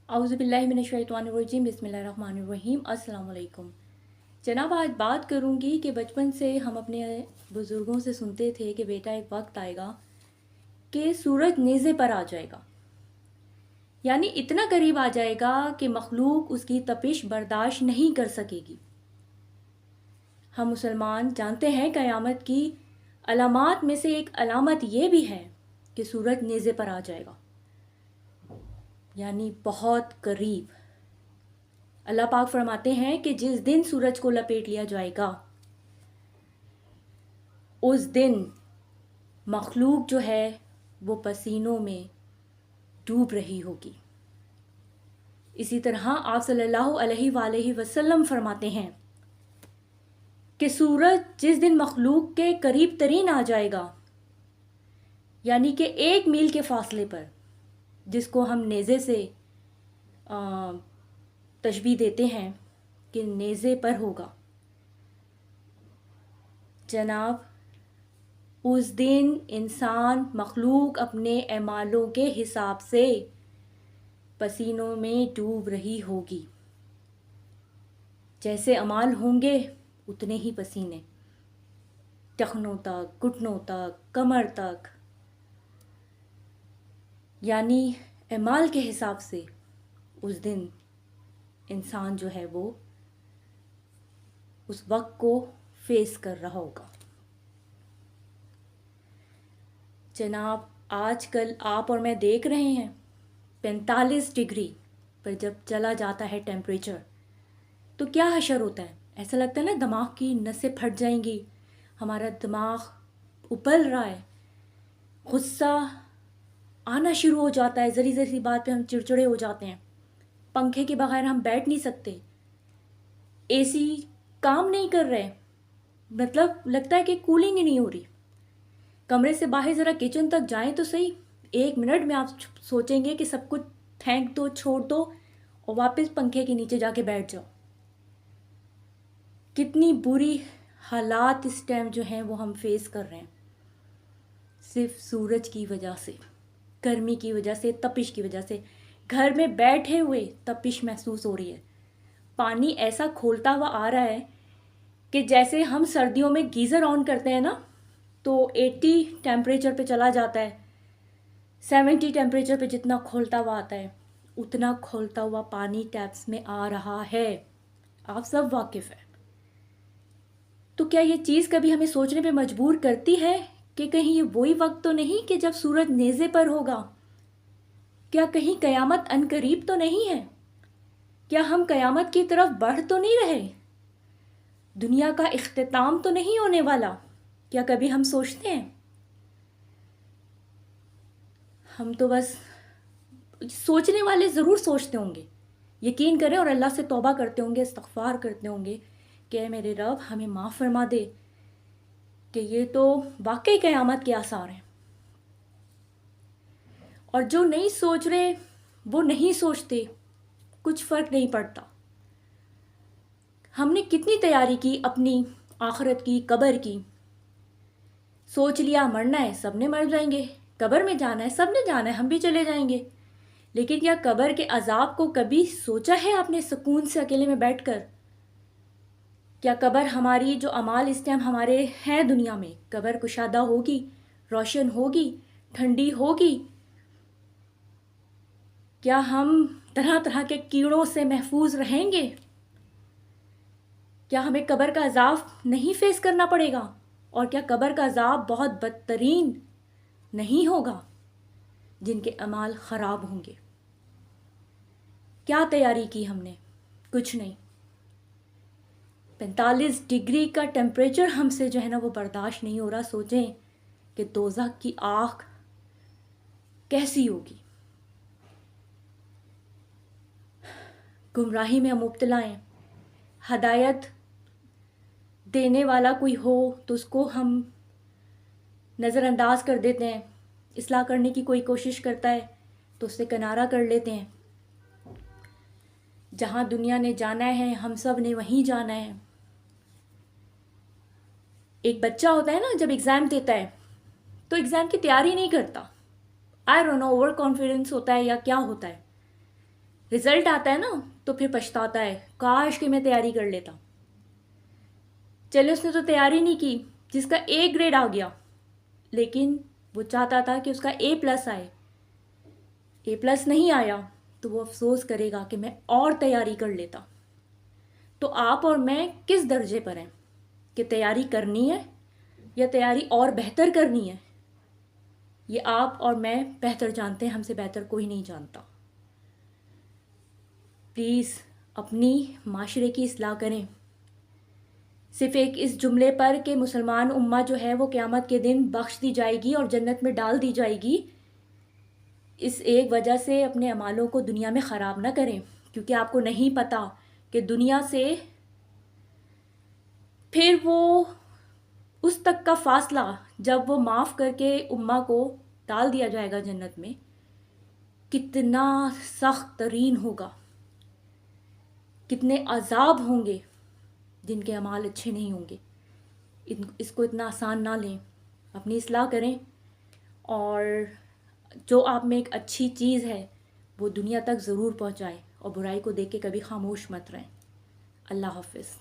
औज़ु बिल्लाहि मिनश्शैतानिर्रजीम बिस्मिल्लाहिर्रहमानिर्रहीम अस्सलाम वालेकुम। जनाब, आज बात करूँगी कि बचपन से हम अपने बुज़ुर्गों से सुनते थे कि बेटा एक वक्त आएगा कि सूरज नेज़े पर आ जाएगा, यानी इतना करीब आ जाएगा कि मखलूक उसकी तपिश बर्दाश्त नहीं कर सकेगी। हम मुसलमान जानते हैं क़यामत की अलामात में से एक अलामत ये भी है कि सूरज नेज़े पर आ जाएगा, यानी बहुत करीब। अल्लाह पाक फरमाते हैं कि जिस दिन सूरज को लपेट लिया जाएगा उस दिन मखलूक जो है वो पसीनों में डूब रही होगी। इसी तरह आप सल्लल्लाहु अलैहि वसल्लम फरमाते हैं कि सूरज जिस दिन मखलूक के करीब तरीन आ जाएगा, यानी कि 1 मील के फासले पर, जिसको हम नेज़े से तशबीह देते हैं कि नेज़े पर होगा, जनाब उस दिन इंसान मखलूक अपने अमालों के हिसाब से पसीनों में डूब रही होगी। जैसे अमाल होंगे उतने ही पसीने, टखनों तक, घुटनों तक, कमर तक, यानी अमाल के हिसाब से उस दिन इंसान जो है वो उस वक्त को फेस कर रहा होगा। जनाब, आजकल आप और मैं देख रहे हैं 45 डिग्री पर जब चला जाता है टेम्परेचर तो क्या हशर होता है। ऐसा लगता है ना दिमाग की नसें फट जाएंगी, हमारा दिमाग उबल रहा है, गुस्सा आना शुरू हो जाता है, ज़री ज़री सी बात पे हम चिड़चिड़े हो जाते हैं, पंखे के बगैर हम बैठ नहीं सकते, एसी काम नहीं कर रहे, मतलब लगता है कि कूलिंग ही नहीं हो रही। कमरे से बाहर ज़रा किचन तक जाएं तो सही, 1 मिनट में आप सोचेंगे कि सब कुछ फेंक दो, छोड़ दो और वापस पंखे के नीचे जाके बैठ जाओ। कितनी बुरी हालात इस टाइम जो हैं वो हम फेस कर रहे हैं, सिर्फ सूरज की वजह से, गर्मी की वजह से, तपिश की वजह से। घर में बैठे हुए तपिश महसूस हो रही है, पानी ऐसा खोलता हुआ आ रहा है कि जैसे हम सर्दियों में गीज़र ऑन करते हैं ना तो 80 टेम्परेचर पे चला जाता है, 70 टेम्परेचर पे जितना खोलता हुआ आता है उतना खोलता हुआ पानी टैप्स में आ रहा है। आप सब वाकिफ़ हैं। तो क्या ये चीज़ कभी हमें सोचने पे मजबूर करती है कि कहीं ये वही वक्त तो नहीं कि जब सूरज नेज़े पर होगा? क्या कहीं क़यामत अनकरीब तो नहीं है? क्या हम क़यामत की तरफ बढ़ तो नहीं रहे? दुनिया का इख्तिताम तो नहीं होने वाला? क्या कभी हम सोचते हैं? हम तो बस सोचने वाले ज़रूर सोचते होंगे, यकीन करें, और अल्लाह से तौबा करते होंगे, इस्तग़फ़ार करते होंगे कि ऐ मेरे रब हमें माफ़ फरमा दे कि ये तो वाकई क़यामत के आसार हैं। और जो नहीं सोच रहे वो नहीं सोचते, कुछ फ़र्क नहीं पड़ता। हमने कितनी तैयारी की अपनी आखिरत की, कब्र की। सोच लिया मरना है, सब ने मर जाएंगे, कब्र में जाना है, सब ने जाना है, हम भी चले जाएंगे। लेकिन क्या कब्र के अजाब को कभी सोचा है आपने सुकून से अकेले में बैठकर? क्या कब्र हमारी जो अमाल इस टाइम हमारे हैं दुनिया में, कब्र कुशादा होगी, रोशन होगी, ठंडी होगी? क्या हम तरह तरह के कीड़ों से महफूज रहेंगे? क्या हमें कब्र का अजाब नहीं फेस करना पड़ेगा? और क्या कब्र का अजाब बहुत बदतरीन नहीं होगा जिनके अमाल ख़राब होंगे? क्या तैयारी की हमने? कुछ नहीं। 45 डिग्री का टेम्परेचर हमसे जो है ना वो बर्दाश्त नहीं हो रहा। सोचें कि दोज़ख की आग कैसी होगी। गुमराही में हम मुब्तला हैं, हदायत देने वाला कोई हो तो उसको हम नज़रअंदाज कर देते हैं, इस्लाह करने की कोई कोशिश करता है तो उससे किनारा कर लेते हैं। जहाँ दुनिया ने जाना है हम सब ने वहीं जाना है। एक बच्चा होता है ना, जब एग्ज़ाम देता है तो एग्ज़ाम की तैयारी नहीं करता, I don't know, over confidence होता है या क्या होता है, رزلٹ آتا ہے نا تو پھر پچھتاتا ہے، کاش کہ میں تیاری کر لیتا. چلے اس نے تو تیاری نہیں کی، جس کا اے گریڈ آ گیا، لیکن وہ چاہتا تھا کہ اس کا اے پلس آئے، اے پلس نہیں آیا تو وہ افسوس کرے گا کہ میں اور تیاری کر لیتا. تو آپ اور میں کس درجے پر ہیں کہ تیاری کرنی ہے یا تیاری اور بہتر کرنی ہے؟ یہ آپ اور میں بہتر جانتے ہیں، ہم سے بہتر کوئی نہیں جانتا. پلیز اپنی معاشرے کی اصلاح کریں. صرف ایک اس جملے پر کہ مسلمان امہ جو ہے وہ قیامت کے دن بخش دی جائے گی اور جنت میں ڈال دی جائے گی، اس ایک وجہ سے اپنے اعمالوں کو دنیا میں خراب نہ کریں، کیونکہ آپ کو نہیں پتہ کہ دنیا سے پھر وہ اس تک کا فاصلہ جب وہ معاف کر کے امہ کو ڈال دیا جائے گا جنت میں، کتنا سخت ترین ہوگا، کتنے عذاب ہوں گے جن کے اعمال اچھے نہیں ہوں گے. اس کو اتنا آسان نہ لیں، اپنی اصلاح کریں، اور جو آپ میں ایک اچھی چیز ہے وہ دنیا تک ضرور پہنچائیں، اور برائی کو دیکھ کے کبھی خاموش مت رہیں. اللہ حافظ.